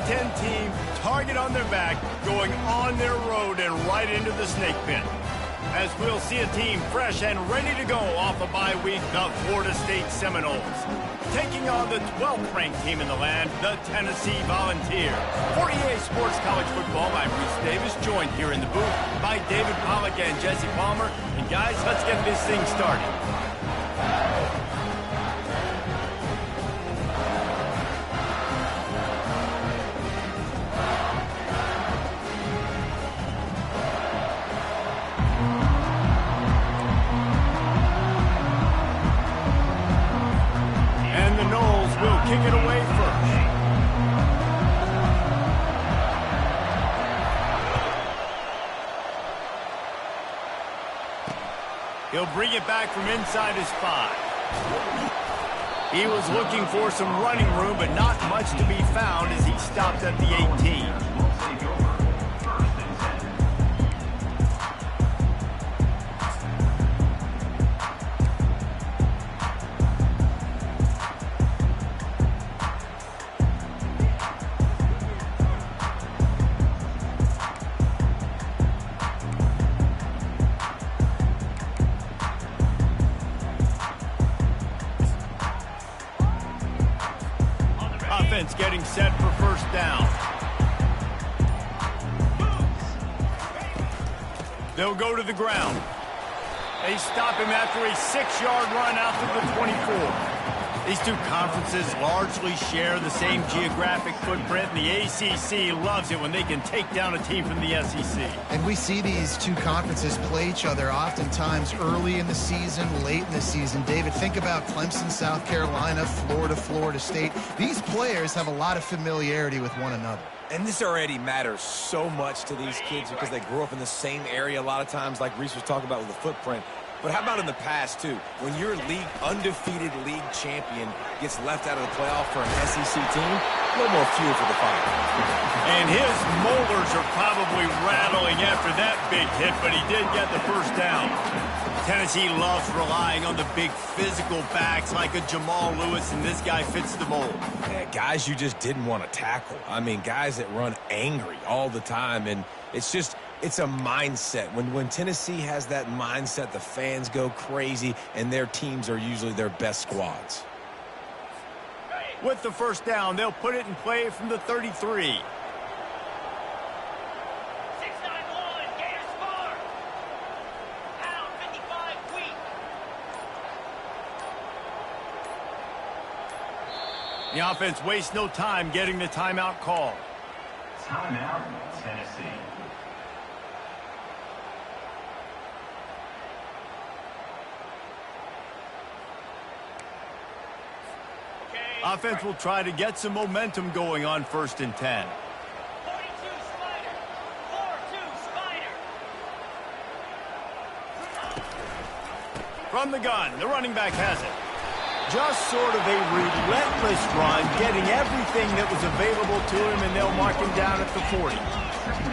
Ten team, target on their back, going on their road and right into the snake pit. As we'll see a team fresh and ready to go off a bye week, the Florida State Seminoles. Taking on the 12th ranked team in the land, the Tennessee Volunteers. For EA Sports College Football, I'm Reese Davis, joined here in the booth by David Pollack and Jesse Palmer. And guys, let's get this thing started. Kick it away first. He'll bring it back from inside his 5. He was looking for some running room, but not much to be found as he stopped at the 18. Offense getting set for first down. They'll go to the ground. They stop him after a 6-yard run out to the 24. These two conferences largely share the same geographic footprint, and the ACC loves it when they can take down a team from the SEC. And we see these two conferences play each other oftentimes early in the season, late in the season. David, think about Clemson, South Carolina, Florida, Florida State. These players have a lot of familiarity with one another. And this already matters so much to these kids because they grew up in the same area a lot of times, like Reese was talking about with the footprint. But how about in the past, too? When your undefeated league champion gets left out of the playoff for an SEC team, a little more fuel for the fire. And his molars are probably rattling after that big hit, but he did get the first down. Tennessee loves relying on the big physical backs like a Jamal Lewis, and this guy fits the mold. Yeah, guys you just didn't want to tackle. I mean, guys that run angry all the time, and it's a mindset. When Tennessee has that mindset, the fans go crazy, and their teams are usually their best squads. With the first down, they'll put it in play from the 33. The offense wastes no time getting the timeout called. Timeout, Tennessee. Offense will try to get some momentum going on 1st and 10. 42 Spider. 4-2 Spider. From the gun, the running back has it. Just sort of a relentless run, getting everything that was available to him, and they'll mark him down at the 40.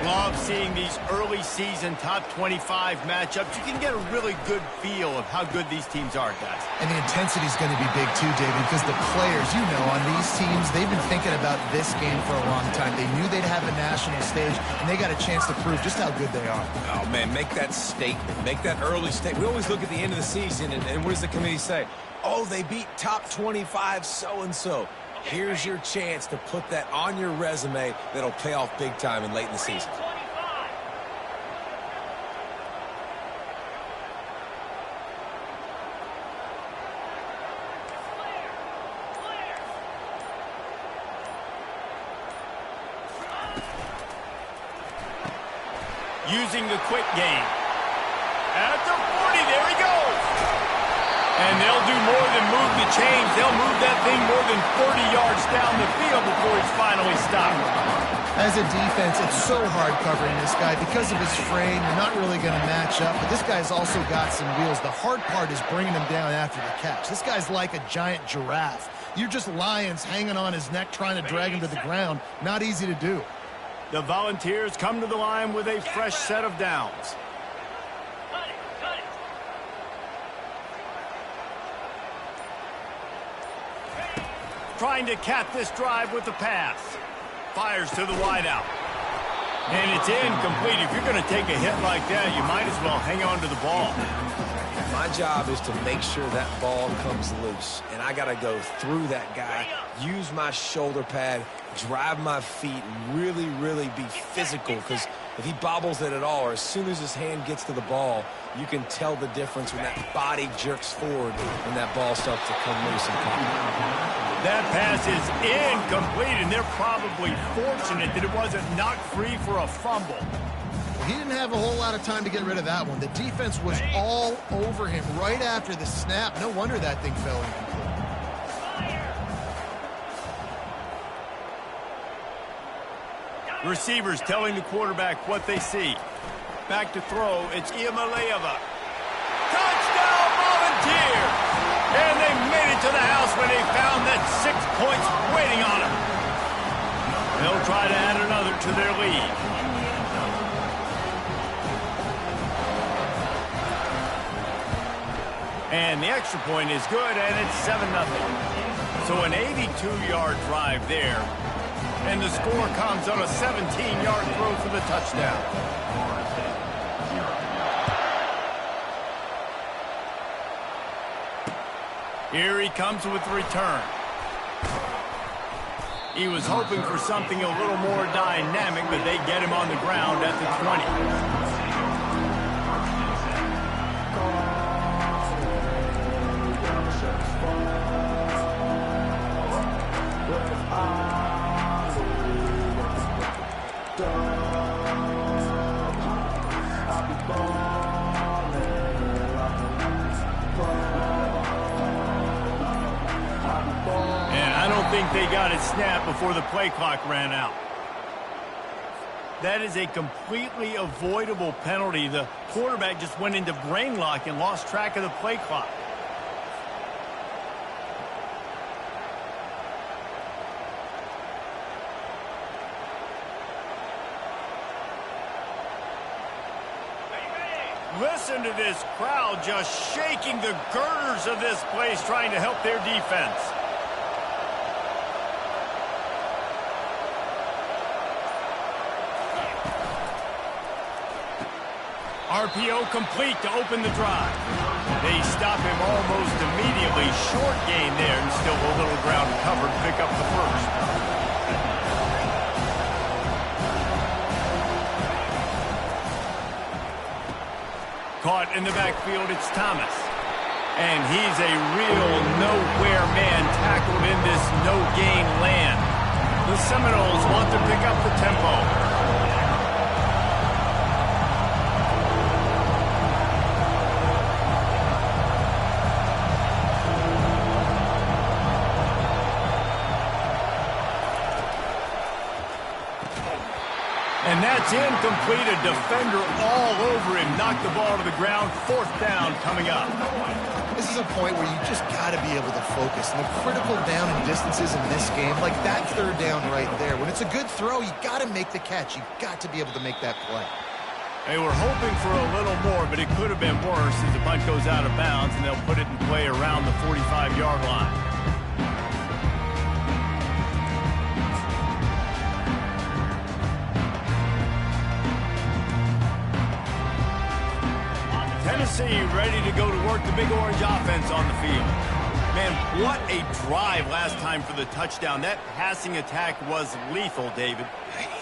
Love seeing these early season top 25 matchups. You can get a really good feel of how good these teams are, guys. And the intensity is going to be big too, David, because the players, on these teams, they've been thinking about this game for a long time. They knew they'd have a national stage, and they got a chance to prove just how good they are. Oh, man, make that statement. Make that early statement. We always look at the end of the season, and what does the committee say? Oh, they beat top 25 so-and-so. Here's your chance to put that on your resume that'll pay off big time and late in the season. Using the quick game. At the 40, there he goes. And they'll do more than move the chains. They'll move that thing more than 30 yards down the field before he's finally stopped. As a defense, it's so hard covering this guy. Because of his frame, you're not really going to match up. But this guy's also got some wheels. The hard part is bringing him down after the catch. This guy's like a giant giraffe. You're just lions hanging on his neck trying to drag him to the ground. Not easy to do. The Volunteers come to the line with a fresh set of downs. Trying to cap this drive with the pass. Fires to the wideout. And it's incomplete. If you're going to take a hit like that, you might as well hang on to the ball. My job is to make sure that ball comes loose. And I got to go through that guy, use my shoulder pad, drive my feet, and really, really be physical. Because if he bobbles it at all, or as soon as his hand gets to the ball, you can tell the difference when that body jerks forward and that ball starts to come loose and pop. That pass is incomplete, and they're probably fortunate that it wasn't knocked free for a fumble. He didn't have a whole lot of time to get rid of that one. The defense was all over him right after the snap. No wonder that thing fell incomplete. Receivers telling the quarterback what they see. Back to throw, it's Iamaleava. Touchdown, Volunteer! And they made it to the house when they found that 6 points waiting on them. They'll try to add another to their lead. And the extra point is good, and it's 7-0. So an 82-yard drive there. And the score comes on a 17-yard throw for the touchdown. Here he comes with the return. He was hoping for something a little more dynamic, but they get him on the ground at the 20. They got it snapped before the play clock ran out. That is a completely avoidable penalty. The quarterback just went into brain lock and lost track of the play clock. Listen to this crowd just shaking the girders of this place, trying to help their defense. RPO complete to open the drive. They stop him almost immediately. Short gain there, and still a little ground covered. Pick up the first. Caught in the backfield, it's Thomas. And he's a real nowhere man tackled in this no-gain land. The Seminoles want to pick up the tempo. And that's incomplete. A defender all over him. Knocked the ball to the ground. 4th down coming up. This is a point where you just got to be able to focus. And the critical down and distances in this game, like that 3rd down right there. When it's a good throw, you got to make the catch. You got to be able to make that play. They were hoping for a little more, but it could have been worse as the punt goes out of bounds, and they'll put it in play around the 45-yard line. Tennessee ready to go to work the Big Orange offense on the field. Man, what a drive last time for the touchdown. That passing attack was lethal, David.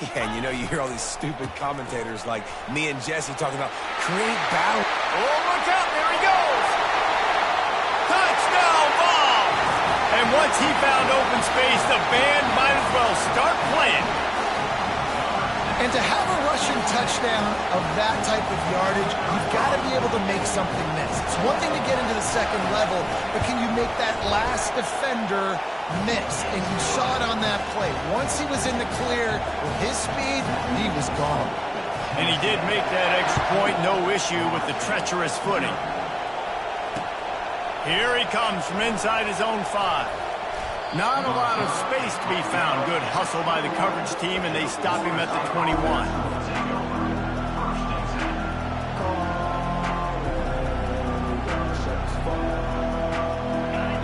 Yeah, and you hear all these stupid commentators like me and Jesse talking about create battle. Oh, look out, there he goes. Touchdown ball. And once he found open space, the band might as well start playing. And to have a rushing touchdown of that type of yardage, you've got to be able to make something miss. It's one thing to get into the second level, but can you make that last defender miss? And you saw it on that play. Once he was in the clear with his speed, he was gone. And he did make that extra point, no issue with the treacherous footing. Here he comes from inside his own 5. Not a lot of space to be found. Good hustle by the coverage team, and they stop him at the 21.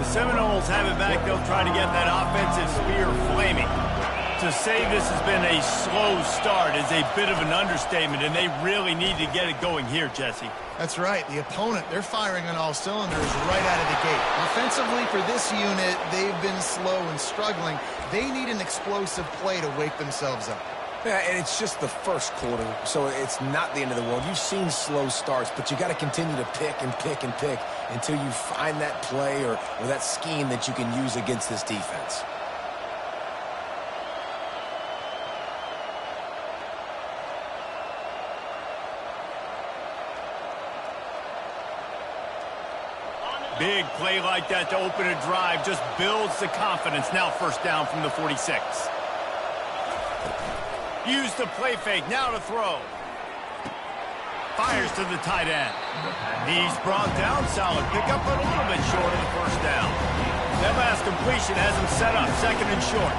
The Seminoles have it back. They'll try to get that offensive spear flaming. To say this has been a slow start is a bit of an understatement, and they really need to get it going here, Jesse. That's right. The opponent, they're firing on all cylinders right out of the gate. Offensively, for this unit, they've been slow and struggling. They need an explosive play to wake themselves up. Yeah, and it's just the first quarter, so it's not the end of the world. You've seen slow starts, but you got to continue to pick and pick and pick until you find that play or that scheme that you can use against this defense. Big play like that to open a drive just builds the confidence. Now first down from the 46. Use the play fake. Now to throw. Fires to the tight end. He's brought down. Solid pickup, but a little bit short of the first down. That last completion has him set up second and short.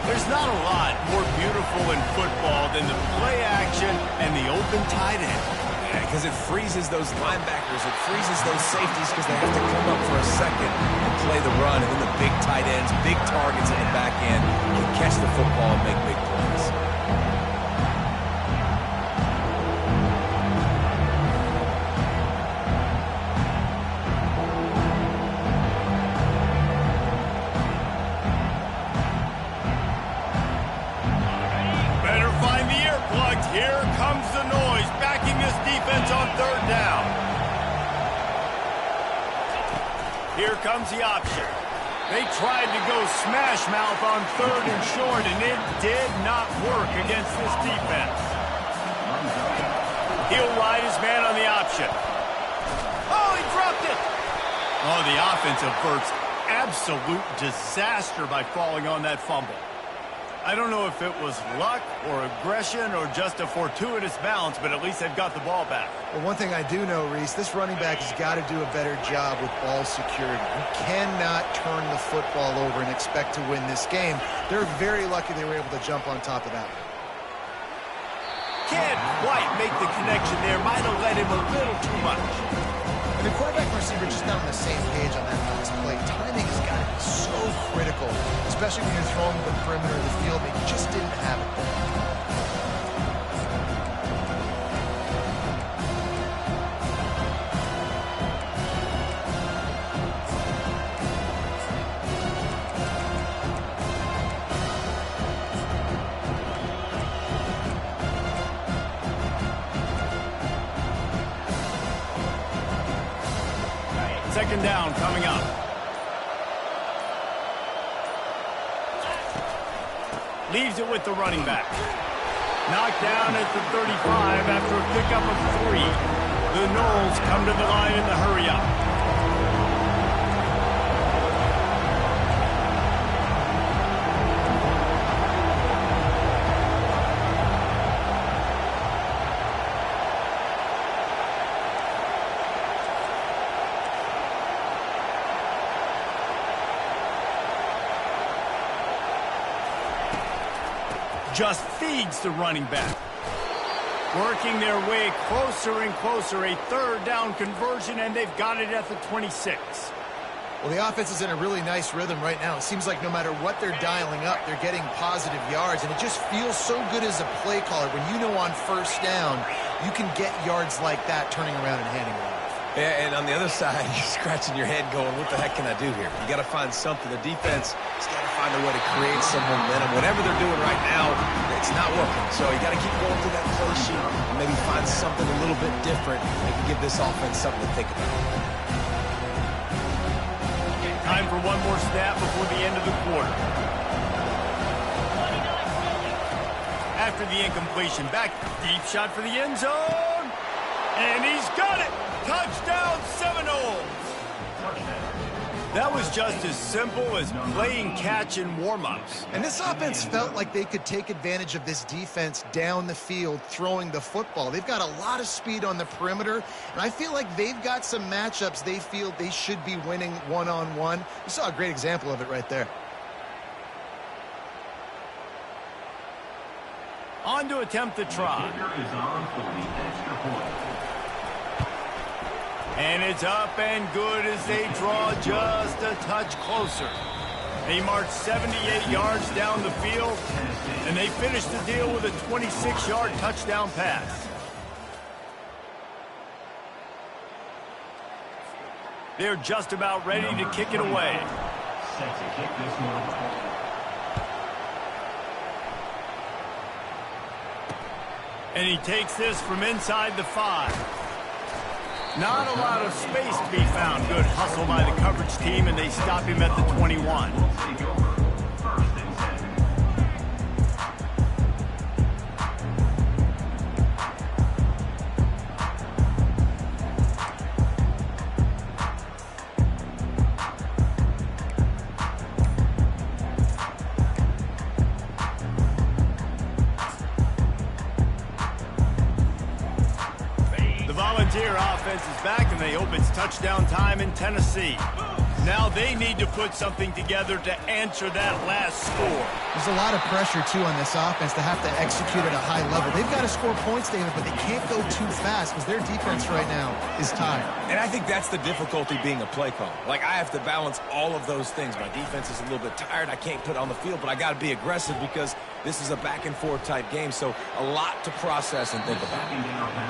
There's not a lot more beautiful in football than the play action and the open tight end. Because it freezes those linebackers. It freezes those safeties because they have to come up for a second and play the run. And then the big tight ends, big targets in the back end can catch the football and make big plays. Better find the earplugs. Here comes the noise. Backing this defense on third down. Here comes the option. They tried to go smash mouth on third and short, and it did not work against this defense. He'll ride his man on the option. Oh, he dropped it. Oh, the offense averts absolute disaster by falling on that fumble. I don't know if it was luck or aggression or just a fortuitous bounce, but at least they've got the ball back. Well, one thing I do know, Reese, this running back has got to do a better job with ball security. You cannot turn the football over and expect to win this game. They're very lucky they were able to jump on top of that. Can't quite make the connection there. Might have let him a little too much. And the quarterback and receiver just not on the same page on that last play. Timing has got to be so critical, especially when you're throwing the perimeter of the field. They just didn't have it there. Second down coming up. Leaves it with the running back. Knocked down at the 35 after a pickup of 3. The Knowles come to the line in the hurry-up. Just feeds the running back. Working their way closer and closer. A third down conversion, and they've got it at the 26. Well, the offense is in a really nice rhythm right now. It seems like no matter what they're dialing up, they're getting positive yards, and it just feels so good as a play caller when you know on first down you can get yards like that turning around and handing it off. Yeah, and on the other side, you're scratching your head going, what the heck can I do here? You got to find something. The defense has got to find a way to create some momentum. Whatever they're doing right now, it's not working. So you got to keep going through that play sheet and maybe find something a little bit different that can give this offense something to think about. Time for one more snap before the end of the quarter. After the incompletion, back deep shot for the end zone. And he's got it. Touchdown Seminoles. That was just as simple as playing catch in warm-ups. And this offense felt like they could take advantage of this defense down the field throwing the football. They've got a lot of speed on the perimeter, and I feel like they've got some matchups they feel they should be winning one-on-one. You saw a great example of it right there. On to attempt the try. And it's up and good as they draw just a touch closer. He marched 78 yards down the field, and they finished the deal with a 26-yard touchdown pass. They're just about ready to kick it away. Set to kick this one. And he takes this from inside the 5. Not a lot of space to be found. Good hustle by the coverage team, and they stop him at the 21. Take over. First and 10. Volunteer offense is back, and they hope it's touchdown time in Tennessee. Now they need to put something together to answer that last score. There's a lot of pressure, too, on this offense to have to execute at a high level. They've got to score points, David, but they can't go too fast because their defense right now is tired. And I think that's the difficulty being a play call. Like, I have to balance all of those things. My defense is a little bit tired. I can't put it on the field, but I got to be aggressive because this is a back-and-forth type game, so a lot to process and think about.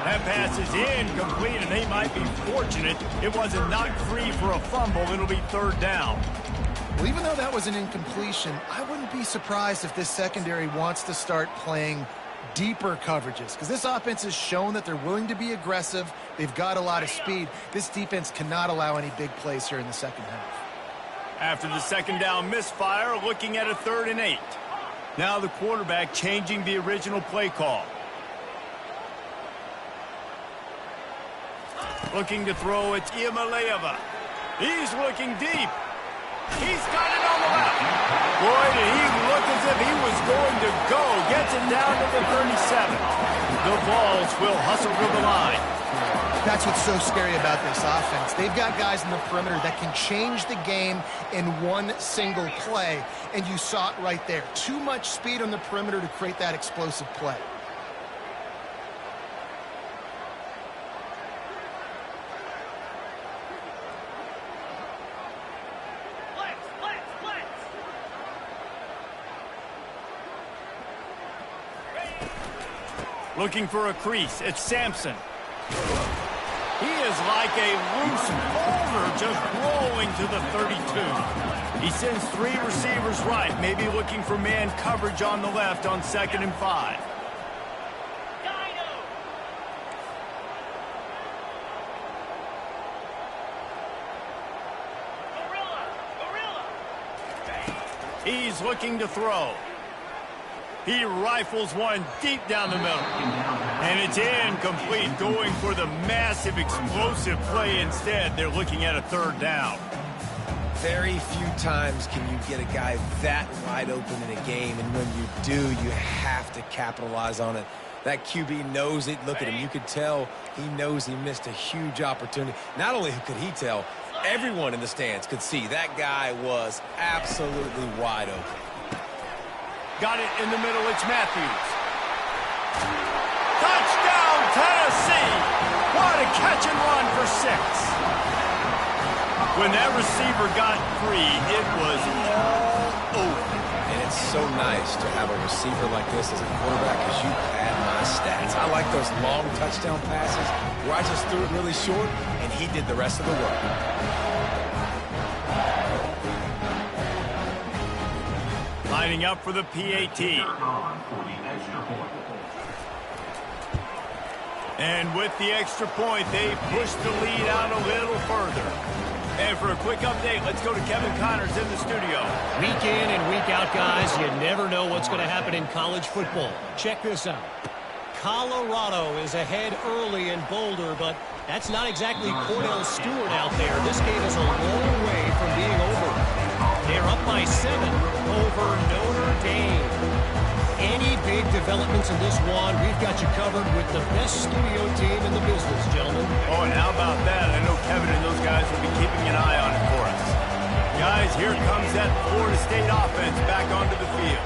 That pass is incomplete, and they might be fortunate it wasn't knocked free for a fumble. It'll be third down. Well, even though that was an incompletion, I wouldn't be surprised if this secondary wants to start playing deeper coverages because this offense has shown that they're willing to be aggressive. They've got a lot of speed. This defense cannot allow any big plays here in the second half. After the second down misfire, looking at a 3rd and 8. Now the quarterback changing the original play call. Looking to throw, it's Iamaleava. He's looking deep. He's got it on the left. Boy, did he look as if he was going to go. Gets it down to the 37. The Vols will hustle to the line. That's what's so scary about this offense. They've got guys in the perimeter that can change the game in one single play, and you saw it right there. Too much speed on the perimeter to create that explosive play. Looking for a crease, it's Sampson. He is like a loose boulder just rolling to the 32. He sends 3 receivers right, maybe looking for man coverage on the left on 2nd and 5. He's looking to throw. He rifles one deep down the middle. And it's incomplete, going for the massive explosive play instead. They're looking at a 3rd down. Very few times can you get a guy that wide open in a game, and when you do, you have to capitalize on it. That QB knows it. Look at him. You could tell he knows he missed a huge opportunity. Not only could he tell, everyone in the stands could see that guy was absolutely wide open. Got it in the middle, it's Matthews. Touchdown, Tennessee! What a catch and run for 6. When that receiver got free, it was all over. And it's so nice to have a receiver like this as a quarterback because you pad my stats. I like those long touchdown passes where I just threw it really short and he did the rest of the work. Lining up for the PAT. And with the extra point, they push the lead out a little further. And for a quick update, let's go to Kevin Connors in the studio. Week in and week out, guys, you never know what's going to happen in college football. Check this out. Colorado is ahead early in Boulder, but that's not exactly Cordell Stewart out there. This game is a long way from being over. They're up by 7 over Notre Dame. Any big developments in this one, we've got you covered with the best studio team in the business, gentlemen. Oh, and how about that? I know Kevin and those guys will be keeping an eye on it for us. Guys, here comes that Florida State offense back onto the field.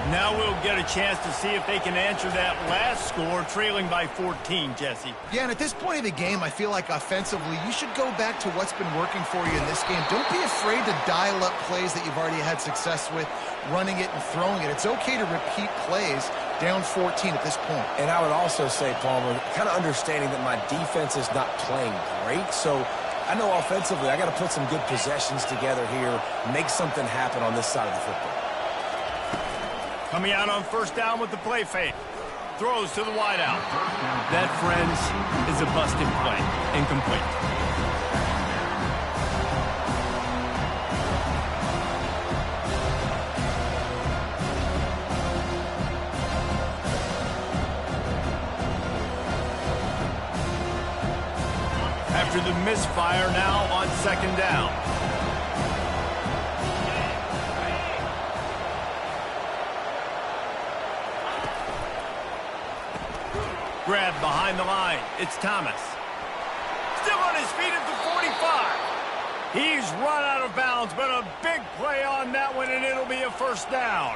Now we'll get a chance to see if they can answer that last score, trailing by 14, Jesse. Yeah, and at this point of the game, I feel like offensively, you should go back to what's been working for you in this game. Don't be afraid to dial up plays that you've already had success with, running it and throwing it. It's okay to repeat plays down 14 at this point. And I would also say, Palmer, kind of understanding that my defense is not playing great, so I know offensively I got to put some good possessions together here, make something happen on this side of the football. Coming out on first down with the play fake. Throws to the wideout. That, friends, is a busted play. Incomplete. After the misfire, now on second down. Grab behind the line. It's Thomas. Still on his feet at the 45. He's run out of bounds, but a big play on that one, and it'll be a first down.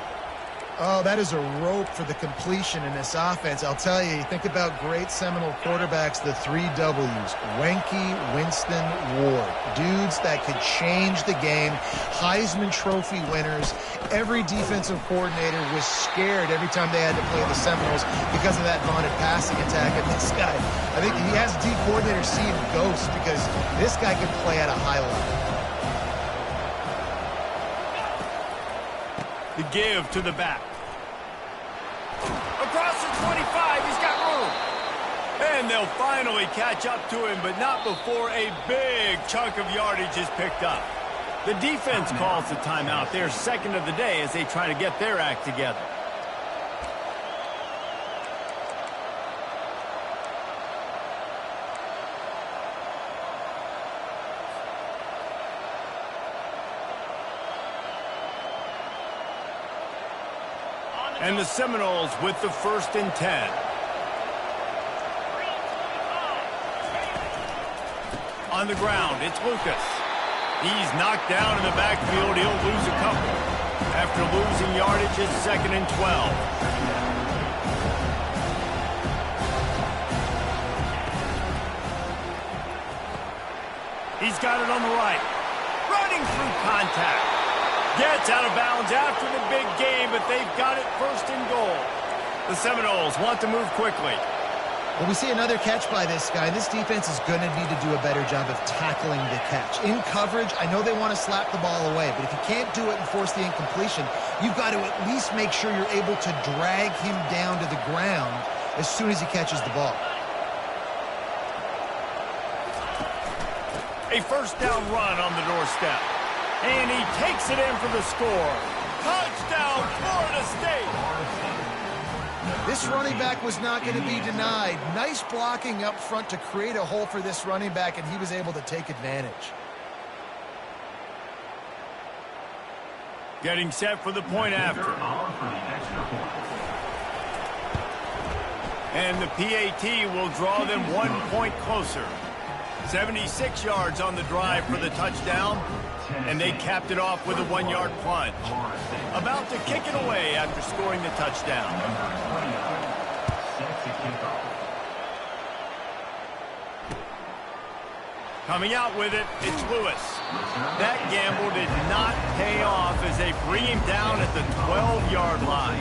Oh, that is a rope for the completion in this offense. I'll tell you, think about great Seminole quarterbacks, the 3 W's. Wenke, Winston, Ward. Dudes that could change the game. Heisman Trophy winners. Every defensive coordinator was scared every time they had to play the Seminoles because of that vaunted passing attack. And this guy, I think he has D coordinator seeing ghosts because this guy can play at a high level. The give to the back. Across the 25, he's got room. And they'll finally catch up to him, but not before a big chunk of yardage is picked up. The defense calls the timeout. Their second of the day as they try to get their act together. And the Seminoles with the 1st and 10. On the ground, it's Lucas. He's knocked down in the backfield. He'll lose a couple. After losing yardage, it's 2nd and 12. He's got it on the right. Running through contact. Gets out of bounds after the big game, but they've got it 1st and goal. The Seminoles want to move quickly. Well, we see another catch by this guy. This defense is going to need to do a better job of tackling the catch. In coverage, I know they want to slap the ball away, but if you can't do it and force the incompletion, you've got to at least make sure you're able to drag him down to the ground as soon as he catches the ball. A first down run on the doorstep. And he takes it in for the score. Touchdown, Florida State. This running back was not going to be denied. Nice blocking up front to create a hole for this running back, and he was able to take advantage. Getting set for the point after. And the PAT will draw them 1 point closer. 76 yards on the drive for the touchdown. And they capped it off with a 1-yard plunge. About to kick it away after scoring the touchdown. Coming out with it, it's Lewis. That gamble did not pay off as they bring him down at the 12-yard line.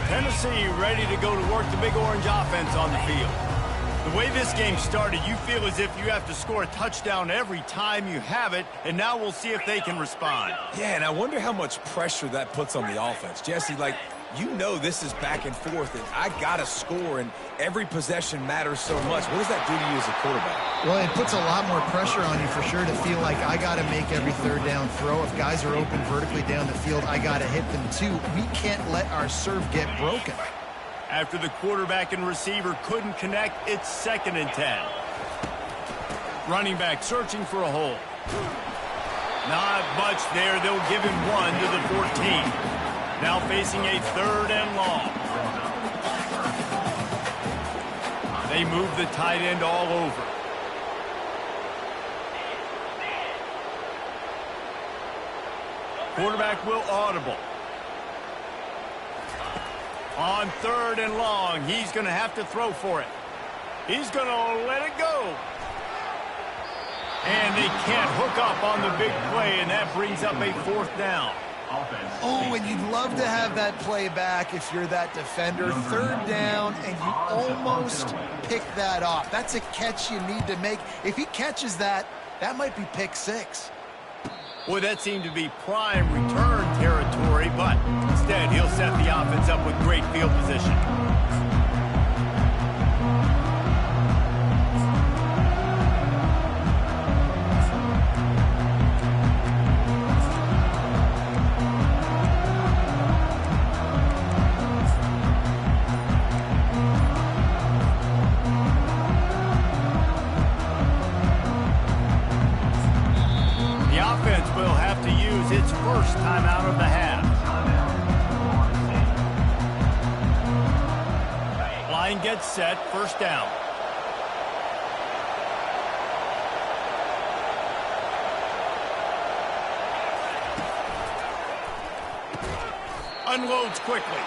Tennessee ready to go to work the Big Orange offense on the field. The way this game started, you feel as if you have to score a touchdown every time you have it, and now we'll see if they can respond. Yeah, and I wonder how much pressure that puts on the offense. Jesse, like, you know this is back and forth, and I got to score, and every possession matters so much. What does that do to you as a quarterback? Well, it puts a lot more pressure on you for sure to feel like I got to make every third down throw. If guys are open vertically down the field, I got to hit them too. We can't let our serve get broken. After the quarterback and receiver couldn't connect, it's 2nd and 10. Running back searching for a hole. Not much there. They'll give him 1 to the 14. Now facing a 3rd and long. They move the tight end all over. Quarterback will audible. On 3rd and long, he's going to have to throw for it. He's going to let it go. And they can't hook up on the big play, and that brings up a 4th down. Oh, and you'd love to have that play back if you're that defender. 3rd down, and you almost pick that off. That's a catch you need to make. If he catches that, that might be pick 6. Boy, that seemed to be prime return territory, but instead he'll set the offense up with great field position. Its first time out of the half. Line gets set, 1st down. Unloads quickly.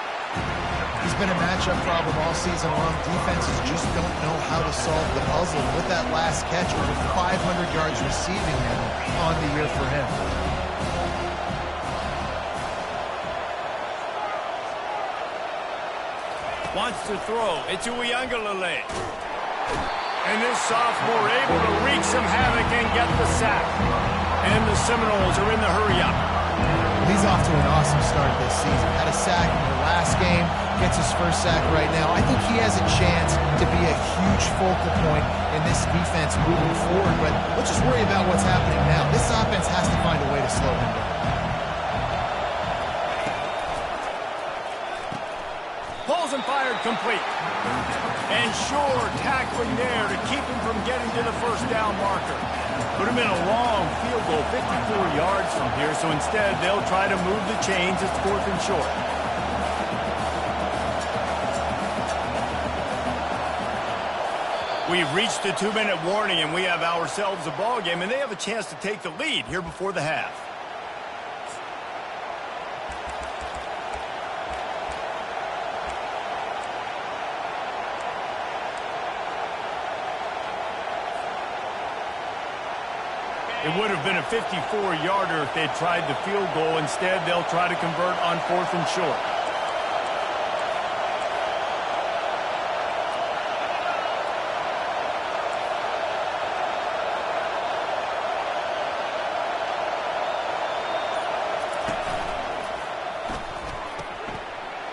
He's been a matchup problem all season long. Defenses just don't know how to solve the puzzle. With that last catch, over 500 yards receiving now on the year for him. Wants to throw. It's Uiagalelei. And this sophomore able to wreak some havoc and get the sack. And the Seminoles are in the hurry-up. He's off to an awesome start this season. Had a sack in the last game. Gets his first sack right now. I think he has a chance to be a huge focal point in this defense moving forward. But let's just worry about what's happening now. This offense has to find a way to slow him down. Pulls and fired complete. And sure tackling there to keep him from getting to the 1st down marker. Put him in a long field goal, 54 yards from here, so instead they'll try to move the chains. It's 4th and short. We've reached the 2-minute warning, and we have ourselves a ball game, and they have a chance to take the lead here before the half. It would have been a 54-yarder if they'd tried the field goal. Instead, they'll try to convert on 4th and short.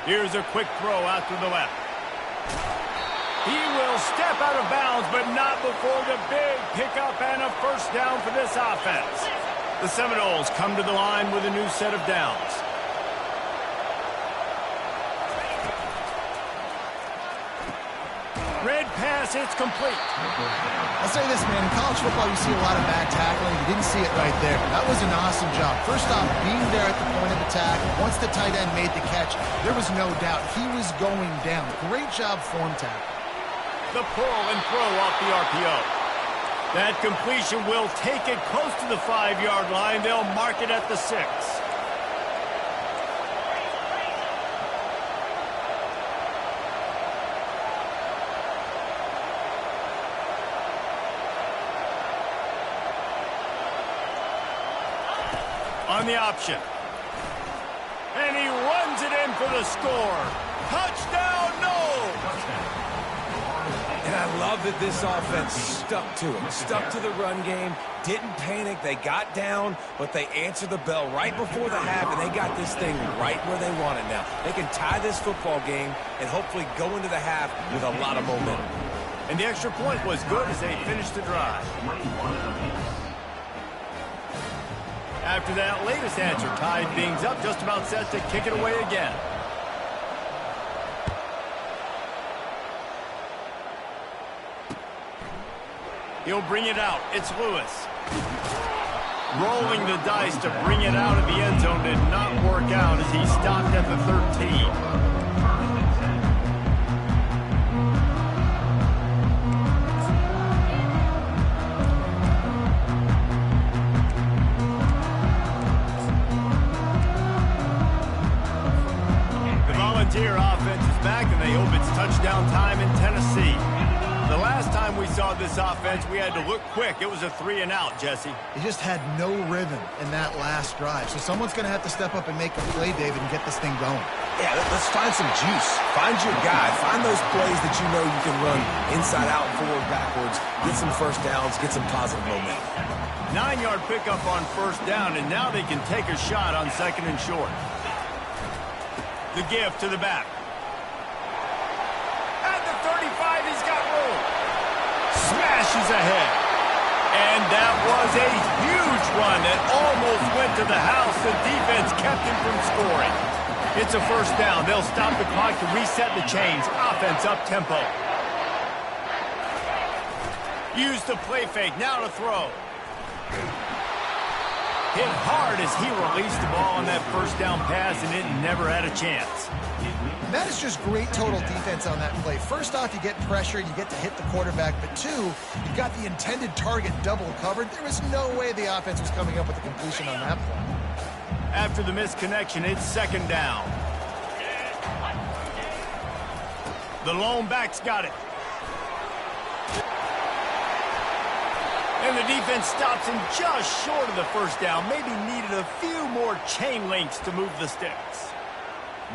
Here's a quick throw out to the left. He will step out of bounds, but not before the big pickup and a 1st down for this offense. The Seminoles come to the line with a new set of downs. Red pass, it's complete. I'll say this, man. In college football, you see a lot of bad tackling. You didn't see it right there. That was an awesome job. First off, being there at the point of attack. Once the tight end made the catch, there was no doubt he was going down. Great job form tackle. The pull and throw off the RPO. That completion will take it close to the 5-yard line. They'll mark it at the 6. On the option. And he runs it in for the score. Touchdown, no! And I love that this offense stuck to it. Stuck to the run game. Didn't panic. They got down, but they answered the bell right before the half, and they got this thing right where they want it now. They can tie this football game and hopefully go into the half with a lot of momentum. And the extra point was good as they finished the drive. After that latest answer, tied things up, just about set to kick it away again. He'll bring it out. It's Lewis. Rolling the dice to bring it out of the end zone did not work out as he stopped at the 13. Volunteer offense is back, and they hope it's touchdown time in Tennessee. The last time we saw this offense, we had to look quick. It was a 3-and-out, Jesse. They just had no rhythm in that last drive. So someone's going to have to step up and make a play, David, and get this thing going. Yeah, let's find some juice. Find your guy. Find those plays that you know you can run inside out, forward, backwards. Get some first downs. Get some positive momentum. 9-yard pickup on first down, and now they can take a shot on 2nd and short. The give to the back. At the 35, he's got room. Smashes ahead. And that was a huge run that almost went to the house. The defense kept him from scoring. It's a first down. They'll stop the clock to reset the chains. Offense up tempo. Use the play fake. Now to throw. Hit hard as he released the ball on that first down pass, and it never had a chance. And that is just great total defense on that play. First off, you get pressure, you get to hit the quarterback. But two, you've got the intended target double covered. There was no way the offense was coming up with a completion on that play. After the misconnection, it's 2nd down. The lone back's got it. And the defense stops him just short of the first down. Maybe needed a few more chain links to move the sticks.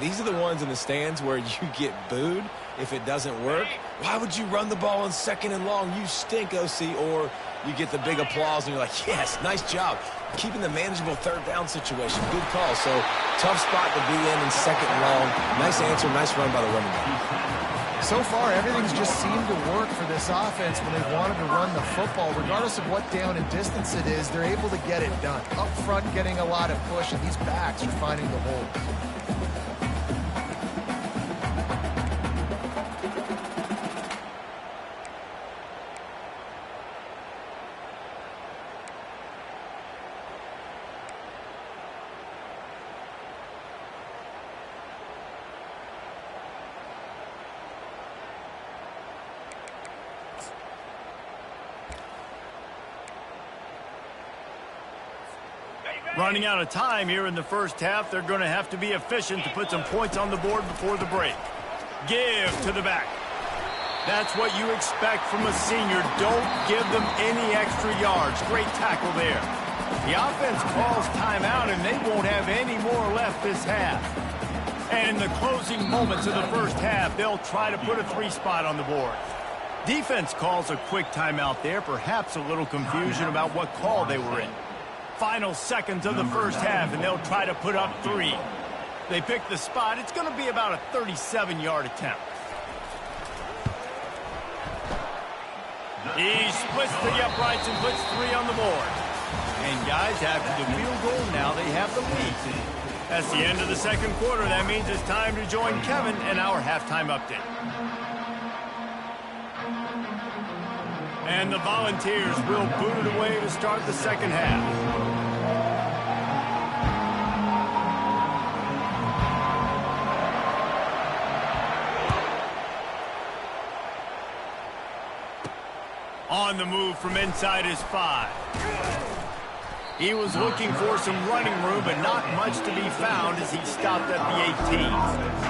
These are the ones in the stands where you get booed if it doesn't work. Why would you run the ball on 2nd and long? You stink, OC. Or you get the big applause and you're like, yes, nice job. Keeping the manageable 3rd down situation. Good call. So tough spot to be in 2nd and long. Nice answer. Nice run by the running back. So far, everything's just seemed to work for this offense when they've wanted to run the football. Regardless of what down and distance it is, they're able to get it done. Up front, getting a lot of push, and these backs are finding the hole. Running out of time here in the first half. They're going to have to be efficient to put some points on the board before the break. Give to the back. That's what you expect from a senior. Don't give them any extra yards. Great tackle there. The offense calls timeout, and they won't have any more left this half. And in the closing moments of the first half, they'll try to put a 3-spot on the board. Defense calls a quick timeout there. Perhaps a little confusion about what call they were in. Final seconds of the first half, and they'll try to put up 3. They pick the spot. It's going to be about a 37-yard attempt. He splits the uprights and puts 3 on the board. And guys, after the field goal, now they have the lead. That's the end of the second quarter. That means it's time to join Kevin in our halftime update. And the Volunteers will boot it away to start the second half. On the move from inside his 5. He was looking for some running room, but not much to be found as he stopped at the 18.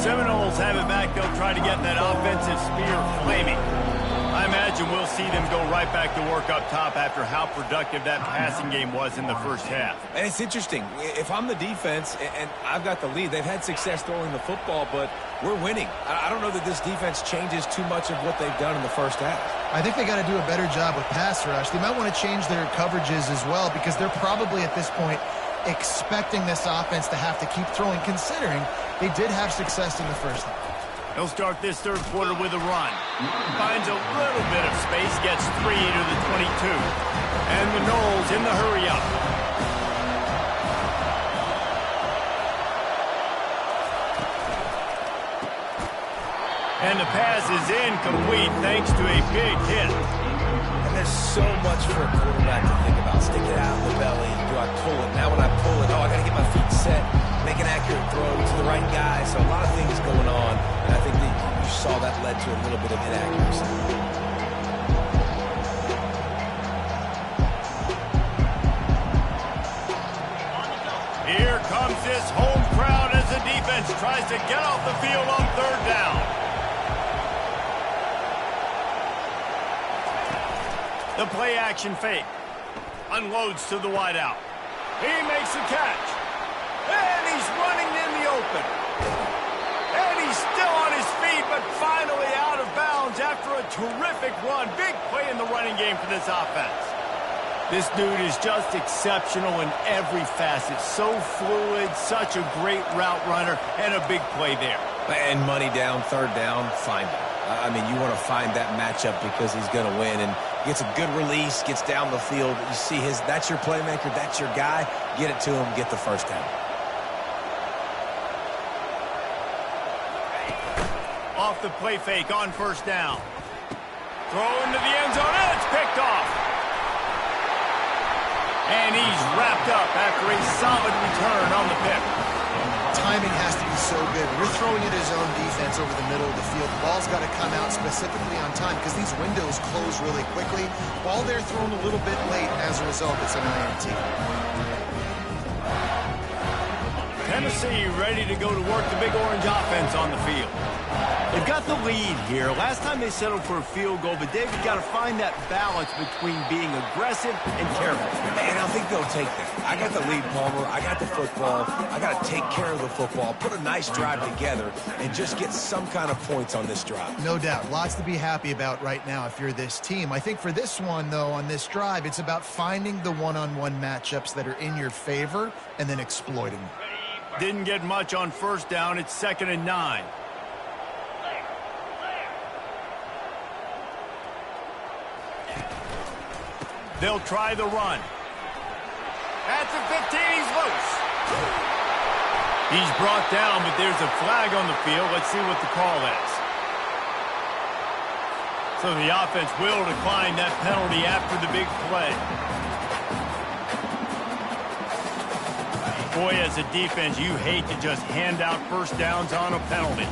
Seminoles have it back. They'll try to get that offensive spear flaming. I imagine we'll see them go right back to work up top after how productive that passing game was in the first half. And it's interesting. If I'm the defense and I've got the lead, they've had success throwing the football, but we're winning. I don't know that this defense changes too much of what they've done in the first half. I think they got to do a better job with pass rush. They might want to change their coverages as well, because they're probably at this point expecting this offense to have to keep throwing, considering they did have success in the first half. He'll start this third quarter with a run. Finds a little bit of space, gets 3 to the 22. And the Noles in the hurry up. And the pass is incomplete thanks to a big hit. And there's so much for a quarterback to think about. Stick it out in the belly. Do I pull it? Now when I pull it, I got to get my feet set, make an accurate throw to the right guy. So a lot of things going on. And I think that you saw that led to a little bit of inaccuracy. Here comes this home crowd as the defense tries to get off the field on third down. The play action fake. Unloads to the wideout. He makes the catch. And he's running in the open. And he's still on his feet, but finally out of bounds after a terrific run. Big play in the running game for this offense. This dude is just exceptional in every facet. So fluid, such a great route runner, and a big play there. And money down, third down, find him. I mean, you want to find that matchup because he's going to win. And gets a good release, gets down the field. You see that's your playmaker, that's your guy. Get it to him, get the first down. Off the play fake on first down. Throw into the end zone, and it's picked off. And he's wrapped up after a solid return on the pick. Timing has to be so good. When you're throwing into zone defense over the middle of the field, the ball's got to come out specifically on time because these windows close really quickly. Ball there thrown a little bit late, and as a result, it's an INT. Tennessee ready to go to work the Big Orange offense on the field. They've got the lead here. Last time they settled for a field goal, but David got to find that balance between being aggressive and careful. And I think they'll take that. I got the lead, Palmer. I got the football. I got to take care of the football, put a nice drive together, and just get some kind of points on this drive. No doubt. Lots to be happy about right now if you're this team. I think for this one, though, on this drive, it's about finding the one-on-one matchups that are in your favor and then exploiting them. Didn't get much on first down. It's 2nd and 9. They'll try the run. At the 15, he's loose. He's brought down, but there's a flag on the field. Let's see what the call is. So the offense will decline that penalty after the big play. Boy, as a defense, you hate to just hand out first downs on a penalty.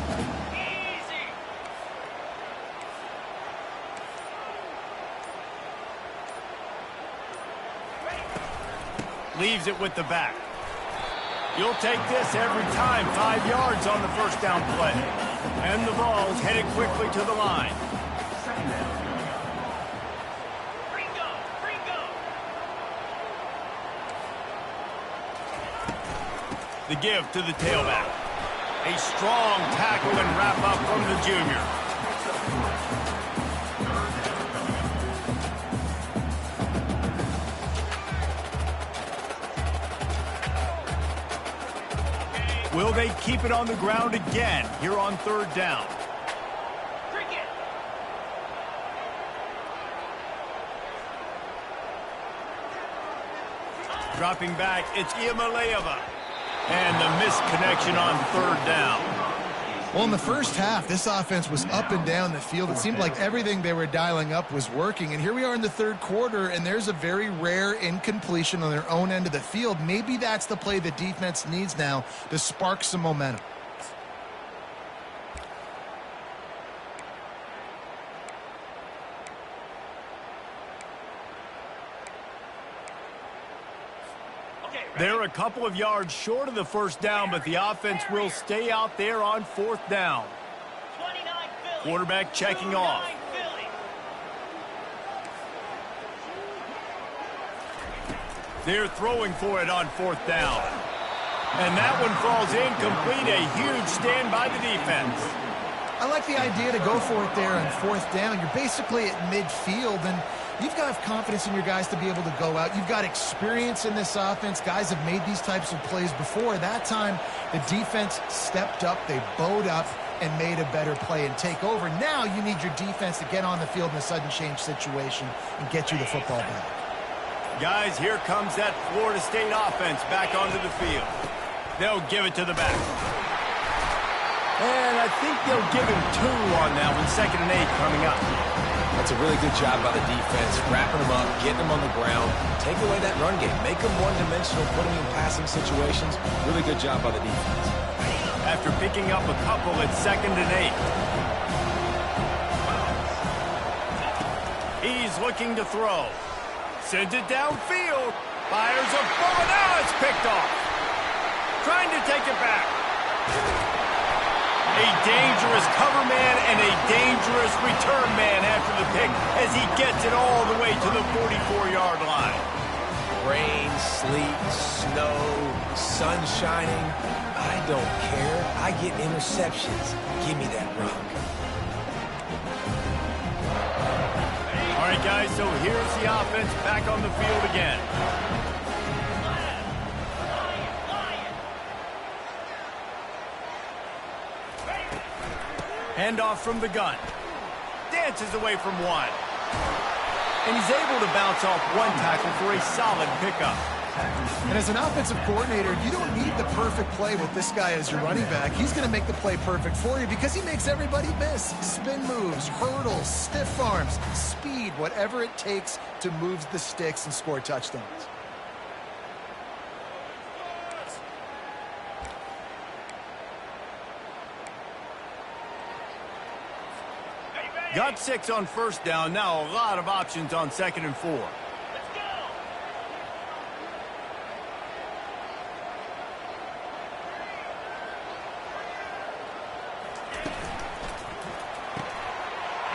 Leaves it with the back. You'll take this every time. 5 yards on the first down play. And the ball's headed quickly to the line. The give to the tailback. A strong tackle and wrap up from the junior. Will they keep it on the ground again here on third down? Dropping back, it's Iamaleava. And the misconnection on third down. Well, in the first half, this offense was up and down the field. It seemed like everything they were dialing up was working. And here we are in the third quarter, and there's a very rare incompletion on their own end of the field. Maybe that's the play the defense needs now to spark some momentum. They're a couple of yards short of the first down, but the offense will stay out there on fourth down. Quarterback checking off. They're throwing for it on fourth down. And that one falls incomplete. A huge stand by the defense. I like the idea to go for it there on fourth down. You're basically at midfield, and you've got to have confidence in your guys to be able to go out. You've got experience in this offense. Guys have made these types of plays before. That time, the defense stepped up. They bowed up and made a better play and take over. Now you need your defense to get on the field in a sudden change situation and get you the football back. Guys, here comes that Florida State offense back onto the field. They'll give it to the back. And I think they'll give him 2 on that one, 2nd and 8 coming up. That's a really good job by the defense, wrapping them up, getting them on the ground, take away that run game, make them one-dimensional, put them in passing situations. Really good job by the defense. After picking up a couple, it's 2nd and 8. He's looking to throw. Sends it downfield. Fires a bullet. Now it's picked off. Trying to take it back. A dangerous cover man and a dangerous return man after the pick as he gets it all the way to the 44-yard line. Rain, sleet, snow, sun shining. I don't care. I get interceptions. Give me that rock. All right, guys, so here's the offense back on the field again. Handoff from the gun. Dances away from one. And he's able to bounce off one tackle for a solid pickup. And as an offensive coordinator, you don't need the perfect play with this guy as your running back. He's going to make the play perfect for you because he makes everybody miss. Spin moves, hurdles, stiff arms, speed, whatever it takes to move the sticks and score touchdowns. Got 6 on 1st down. Now a lot of options on 2nd and 4. Let's go.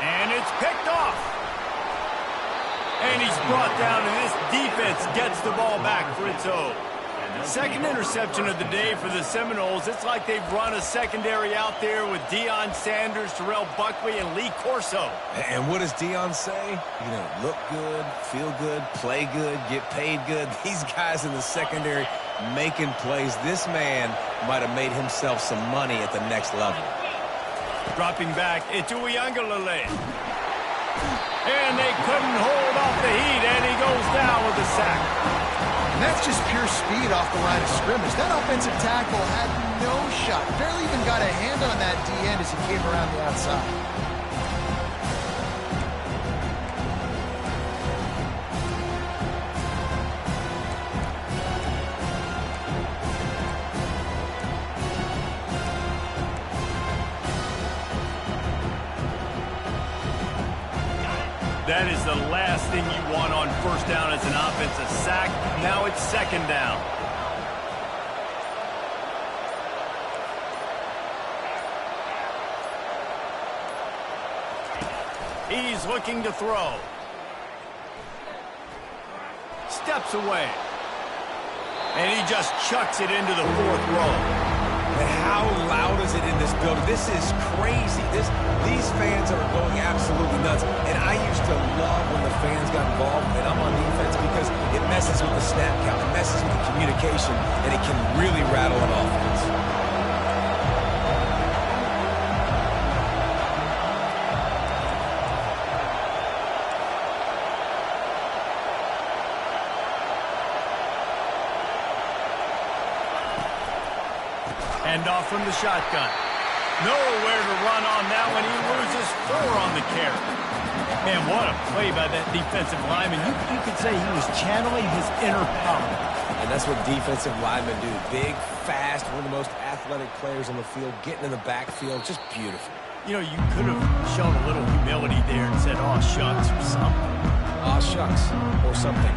And it's picked off. And he's brought down, and this defense gets the ball back for its own. 2nd interception of the day for the Seminoles. It's like they've run a secondary out there with Deion Sanders, Terrell Buckley, and Lee Corso. And what does Deion say? You know, look good, feel good, play good, get paid good. These guys in the secondary making plays. This man might have made himself some money at the next level. Dropping back into Uyangalele. And they couldn't hold off the heat, and he goes down with a sack. And that's just pure speed off the line of scrimmage. That offensive tackle had no shot. Barely even got a hand on that D-end as he came around the outside. That is the last thing you want on 1st down as an offensive sack. Now it's 2nd down. He's looking to throw. Steps away. And he just chucks it into the 4th row. And how loud is it in this building? This is crazy. These fans are going absolutely nuts. And I used to love when the fans got involved, and I'm on defense, because it messes with the snap count, it messes with the communication, and it can really rattle an offense. Hand off from the shotgun. Nowhere to run on that one. He loses 4 on the carry. Man, what a play by that defensive lineman. You could say he was channeling his inner power. And that's what defensive linemen do. Big, fast, one of the most athletic players on the field, getting in the backfield, just beautiful. You know, you could have shown a little humility there and said, "Aw, shucks," or something. Aw, shucks, or something.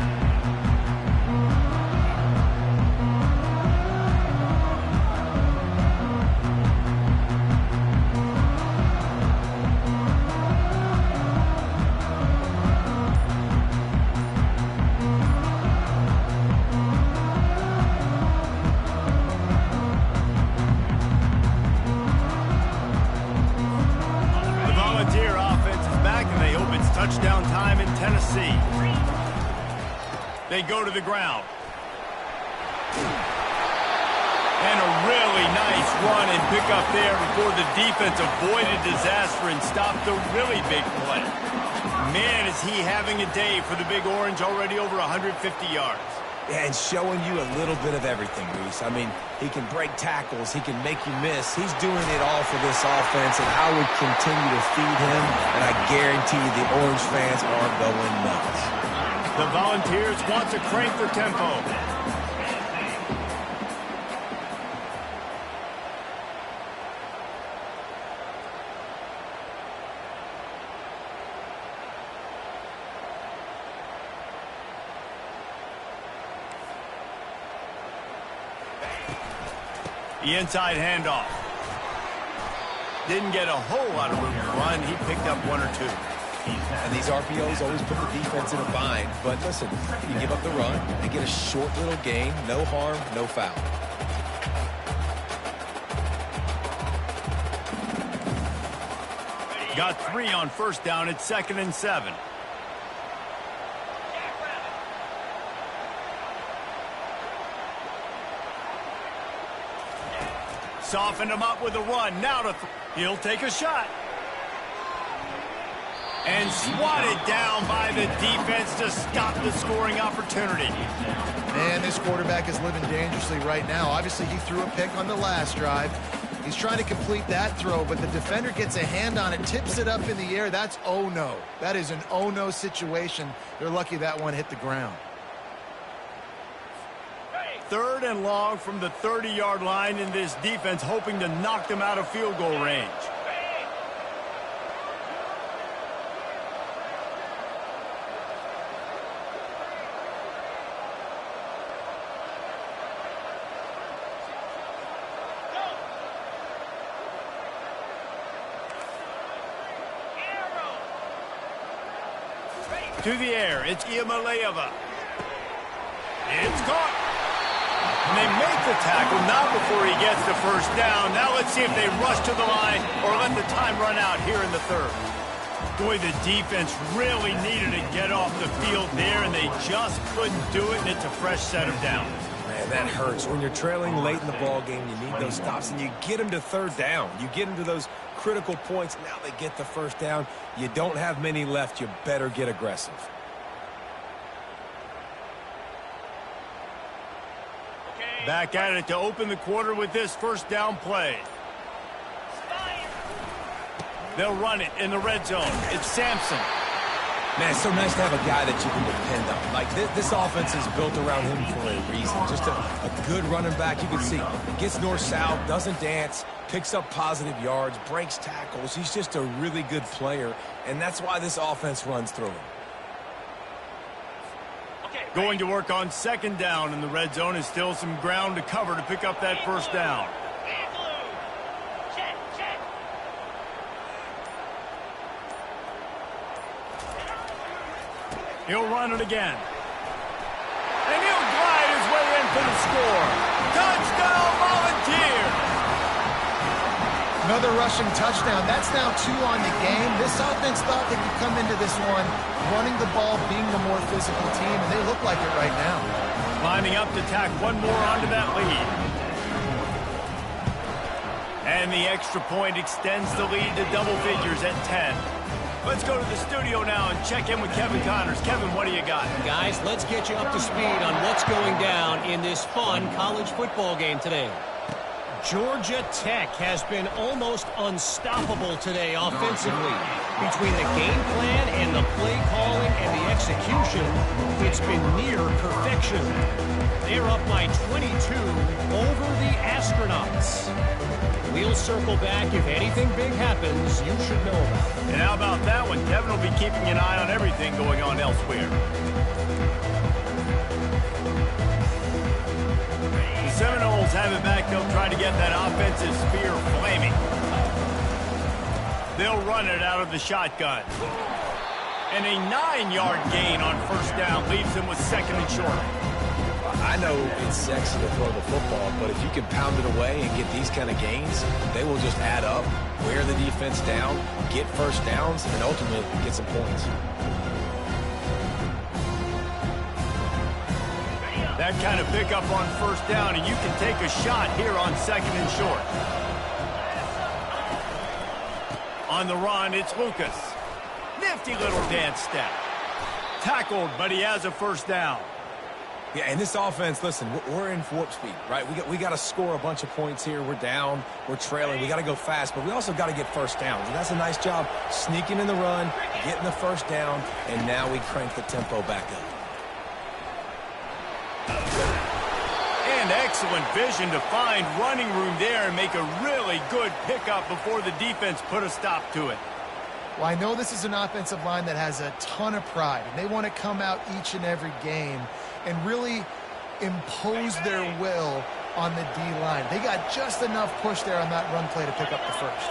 Touchdown time in Tennessee. They go to the ground. And a really nice run and pick up there before the defense avoided disaster and stopped the really big play. Man, is he having a day for the Big Orange, already over 150 yards. And showing you a little bit of everything, Reese. I mean, he can break tackles. He can make you miss. He's doing it all for this offense, and I would continue to feed him, and I guarantee you the Orange fans are going nuts. The Volunteers want to crank their tempo. The inside handoff. Didn't get a whole lot of room to run. He picked up one or two. And these RPOs always put the defense in a bind. But listen, you give up the run, they get a short little gain, no harm, no foul. Got 3 on first down at 2nd and 7. Softened him up with a run. Now to he'll take a shot. And swatted down by the defense to stop the scoring opportunity. Man, this quarterback is living dangerously right now. Obviously, he threw a pick on the last drive. He's trying to complete that throw, but the defender gets a hand on it, tips it up in the air. That's oh no. That is an oh no situation. They're lucky that one hit the ground. 3rd and long from the 30-yard line, in this defense hoping to knock them out of field goal range. To the air, it's Iamaleava. It's caught. And they make the tackle, not before he gets the first down. Now let's see if they rush to the line or let the time run out here in the 3rd. Boy, the defense really needed to get off the field there, and they just couldn't do it, and it's a fresh set of down. Man, that hurts. When you're trailing late in the ball game, you need those stops, and you get them to 3rd down. You get them to those critical points. Now they get the first down. You don't have many left. You better get aggressive. Back at it to open the quarter with this first down play. They'll run it in the red zone. It's Sampson. Man, it's so nice to have a guy that you can depend on. Like, this offense is built around him for a reason. Just a good running back. You can see gets north-south, doesn't dance, picks up positive yards, breaks tackles. He's just a really good player, and that's why this offense runs through him. Going to work on 2nd down in the red zone. Is still some ground to cover to pick up that first down. He'll run it again. And he'll glide his way in for the score. Touchdown, Volunteers! Another rushing touchdown. That's now 2 on the game. This offense thought they could come into this one running the ball, being the more physical team, and they look like it right now. Lining up to tack one more onto that lead. And the extra point extends the lead to double figures at 10. Let's go to the studio now and check in with Kevin Connors. Kevin, what do you got? Guys, let's get you up to speed on what's going down in this fun college football game today. Georgia Tech has been almost unstoppable today offensively. Between the game plan and the play calling and the execution, it's been near perfection. They're up by 22 over the Astronauts. We'll circle back. If anything big happens, you should know about it. And how about that one? Kevin will be keeping an eye on everything going on elsewhere. The Seminoles have it back. They'll try to get that offensive spear flaming. They'll run it out of the shotgun. And a 9-yard gain on first down leaves them with 2nd and short. I know it's sexy to throw the football, but if you can pound it away and get these kind of gains, they will just add up, wear the defense down, get first downs, and ultimately get some points. That kind of pickup on first down, and you can take a shot here on 2nd and short. On the run, it's Lucas. Nifty little dance step. Tackled, but he has a first down. Yeah, and this offense, listen, we're in warp speed, right? We got to score a bunch of points here. We're down, we're trailing. We got to go fast, but we also got to get first downs. And that's a nice job sneaking in the run, getting the first down, and now we crank the tempo back up. And excellent vision to find running room there and make a really good pickup before the defense put a stop to it. Well, I know this is an offensive line that has a ton of pride, and they want to come out each and every game and really impose their will on the D-line. They got just enough push there on that run play to pick up the first.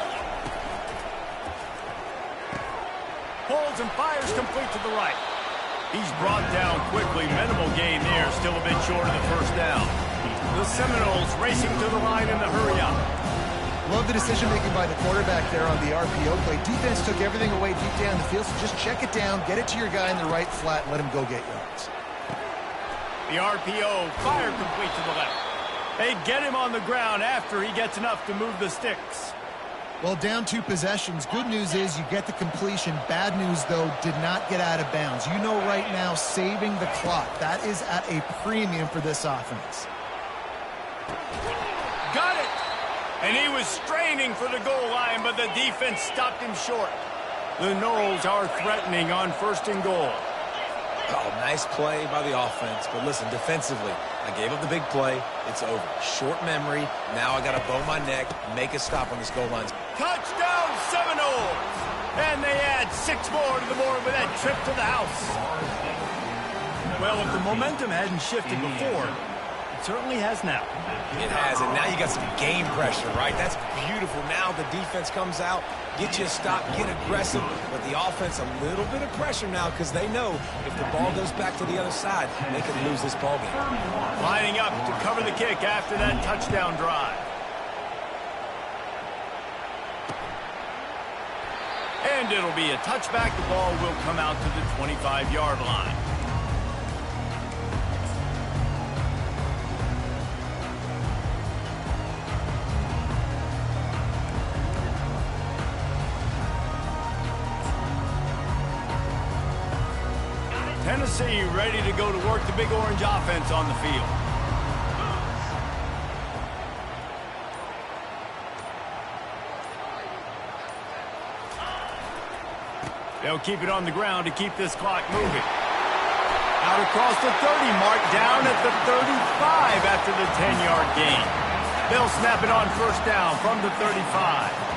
Pulls and fires complete to the right. He's brought down quickly. Minimal gain there, still a bit short of the first down. The Seminoles racing to the line in the hurry-up. Love the decision-making by the quarterback there on the RPO play. Defense took everything away deep down the field, so just check it down, get it to your guy in the right flat, and let him go get yards. The RPO fire complete to the left. They get him on the ground after he gets enough to move the sticks. Well, down 2 possessions. Good news is you get the completion. Bad news, though, did not get out of bounds. You know right now, saving the clock. That is at a premium for this offense. Got it! And he was straining for the goal line, but the defense stopped him short. The Noles are threatening on 1st and goal. Oh, nice play by the offense. But listen, defensively, I gave up the big play. It's over. Short memory. Now I got to bow my neck, make a stop on this goal line. Touchdown Seminoles! And they add 6 more to the board with that trip to the house. Well, if the momentum hadn't shifted before, it certainly has now. It has, and now you got some game pressure, right? That's beautiful. Now the defense comes out, get you a stop, get aggressive, but the offense a little bit of pressure now because they know if the ball goes back to the other side, they can lose this ball game. Lining up to cover the kick after that touchdown drive. And it'll be a touchback. The ball will come out to the 25-yard line. Tennessee ready to go to work the big orange offense on the field. They'll keep it on the ground to keep this clock moving. Out across the 30 mark, down at the 35 after the 10-yard gain. They'll snap it on 1st down from the 35.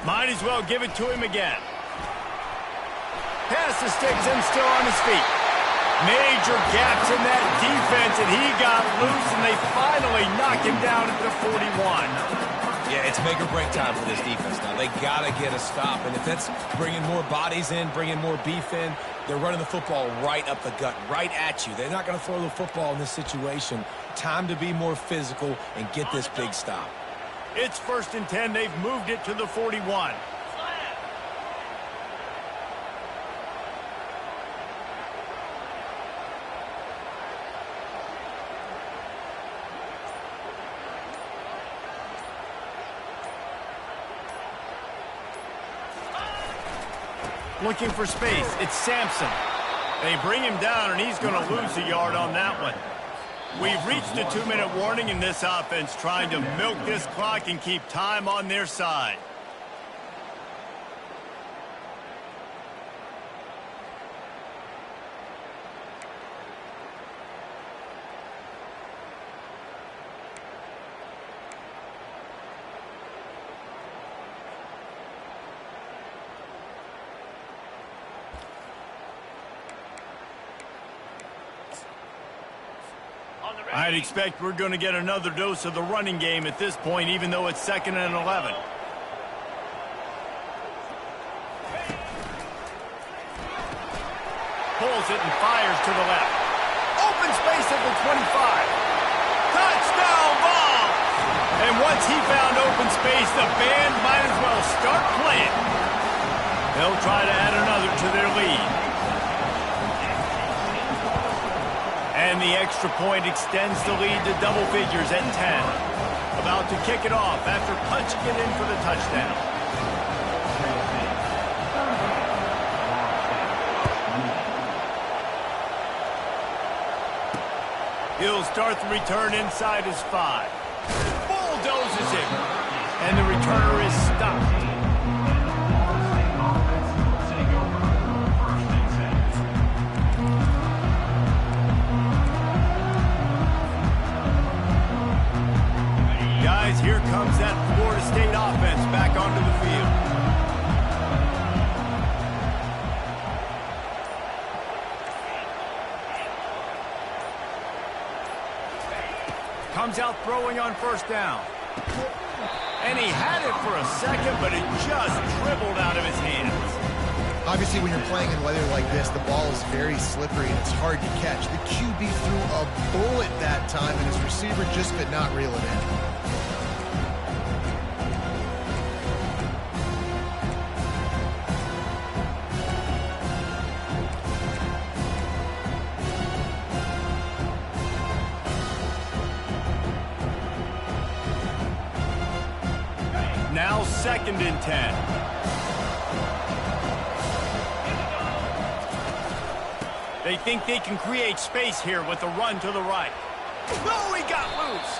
Might as well give it to him again. Pass the sticks and still on his feet. Major gaps in that defense, and he got loose, and they finally knock him down at the 41. Yeah, it's make or break time for this defense now. They got to get a stop, and if that's bringing more bodies in, bringing more beef in, they're running the football right up the gut, right at you. They're not going to throw the football in this situation. Time to be more physical and get this big stop. It's 1st and 10. They've moved it to the 41. Looking for space. It's Sampson. They bring him down, and he's going to lose a yard on that one. We've reached a 2-minute warning in this offense, trying to milk this clock and keep time on their side. I'd expect we're going to get another dose of the running game at this point, even though it's 2nd and 11. Pulls it and fires to the left. Open space at the 25. Touchdown ball! And once he found open space, the band might as well start playing. They'll try to add another to their lead. And the extra point extends the lead to double figures at 10. About to kick it off after punching it in for the touchdown. He'll start the return inside his 5. Bulldozes him. And the returner is stopped. Guys, here comes that Florida State offense back onto the field. Comes out throwing on first down. And he had it for a second, but it just dribbled out of his hands. Obviously, when you're playing in weather like this, the ball is very slippery and it's hard to catch. The QB threw a bullet that time, and his receiver just could not reel it in. Now 2nd and 10. They think they can create space here with a run to the right. Oh, he got loose.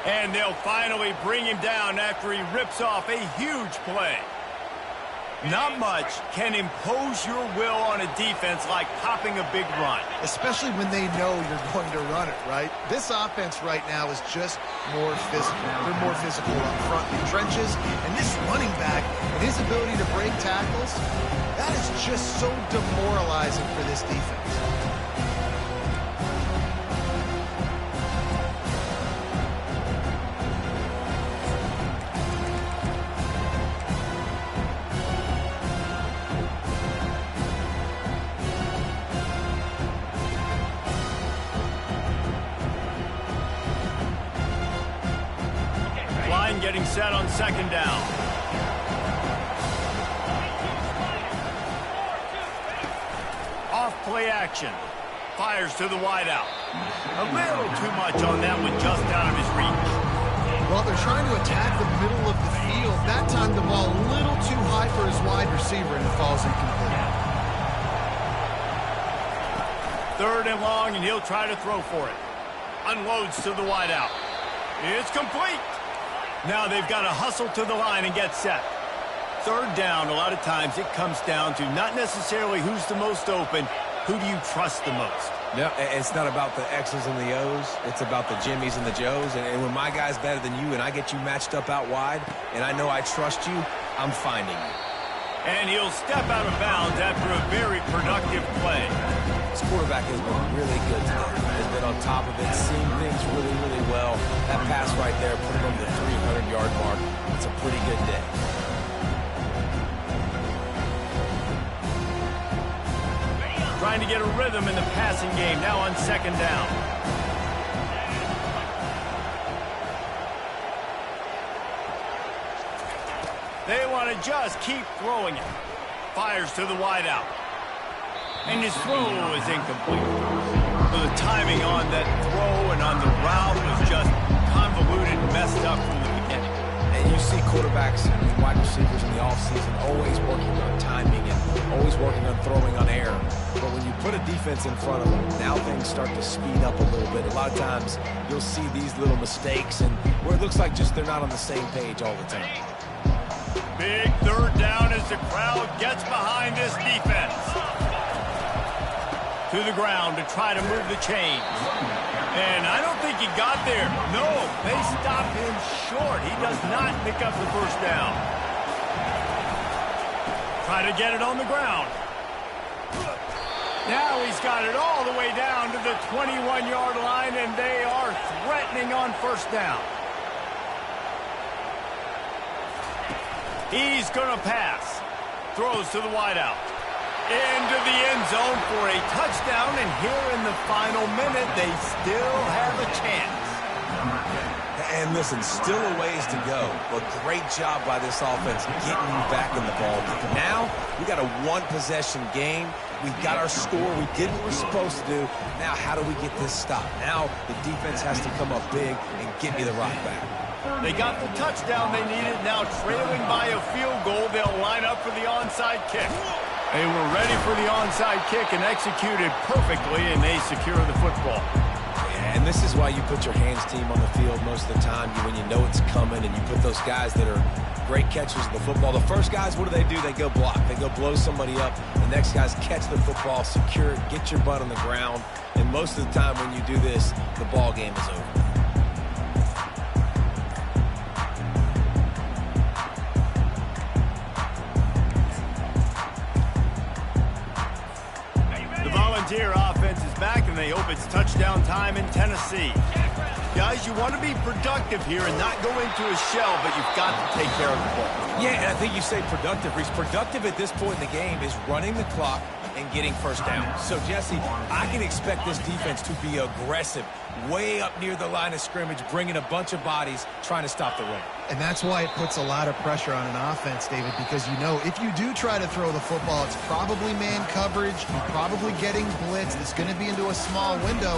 And they'll finally bring him down after he rips off a huge play. Not much can impose your will on a defense like popping a big run. Especially when they know you're going to run it, right? This offense right now is just more physical. They're more physical up front in the trenches. And this running back and his ability to break tackles, that is just so demoralizing for this defense. Getting set on 2nd down. Off play action. Fires to the wideout. A little too much on that one, just out of his reach. Well, they're trying to attack the middle of the field. That time the ball a little too high for his wide receiver, and it falls incomplete. 3rd and long, and he'll try to throw for it. Unloads to the wideout. It's complete. Now they've got to hustle to the line and get set. 3rd down, a lot of times it comes down to not necessarily who's the most open, who do you trust the most? No, it's not about the X's and the O's. It's about the Jimmies and the Joes. And when my guy's better than you and I get you matched up out wide and I know I trust you, I'm finding you. And he'll step out of bounds after a very productive play. This quarterback has been really good today. He's been on top of it, seeing things really, really well. That pass right there put him over the 300-yard mark. It's a pretty good day. Trying to get a rhythm in the passing game now on 2nd down. They want to just keep throwing it. Fires to the wideout. And his throw is incomplete. So the timing on that throw and on the route was just convoluted and messed up from the beginning. And you see quarterbacks and wide receivers in the offseason always working on timing and always working on throwing on air. But when you put a defense in front of them, now things start to speed up a little bit. A lot of times you'll see these little mistakes and where it looks like just they're not on the same page all the time. Big 3rd down as the crowd gets behind this defense. To the ground to try to move the chains. And I don't think he got there. No, they stopped him short. He does not pick up the 1st down. Try to get it on the ground. Now he's got it all the way down to the 21-yard line, and they are threatening on 1st down. He's going to pass. Throws to the wideout. Into the end zone for a touchdown, and here in the final minute, they still have a chance. And listen, still a ways to go, but great job by this offense getting back in the ball game. Now, we got a one-possession game. We got our score. We did what we're supposed to do. Now, how do we get this stopped? Now, the defense has to come up big and get me the rock back. They got the touchdown they needed. Now trailing by a field goal, they'll line up for the onside kick. They were ready for the onside kick and executed perfectly, and they secure the football. And this is why you put your hands team on the field most of the time when you know it's coming, and you put those guys that are great catchers of the football. The first guys, what do? They go block. They go blow somebody up. The next guys catch the football, secure it, get your butt on the ground. And most of the time when you do this, the ball game is over. The Volunteer offense is back, and they hope it's touchdown time in Tennessee. Guys, you want to be productive here and not go into a shell, but you've got to take care of the ball. Yeah, and I think you say productive, Reese. Productive at this point in the game is running the clock and getting first down. So, Jesse, I can expect this defense to be aggressive, way up near the line of scrimmage, bringing a bunch of bodies, trying to stop the run. And that's why it puts a lot of pressure on an offense, David, because you know if you do try to throw the football, it's probably man coverage, you're probably getting blitzed, it's going to be into a small window.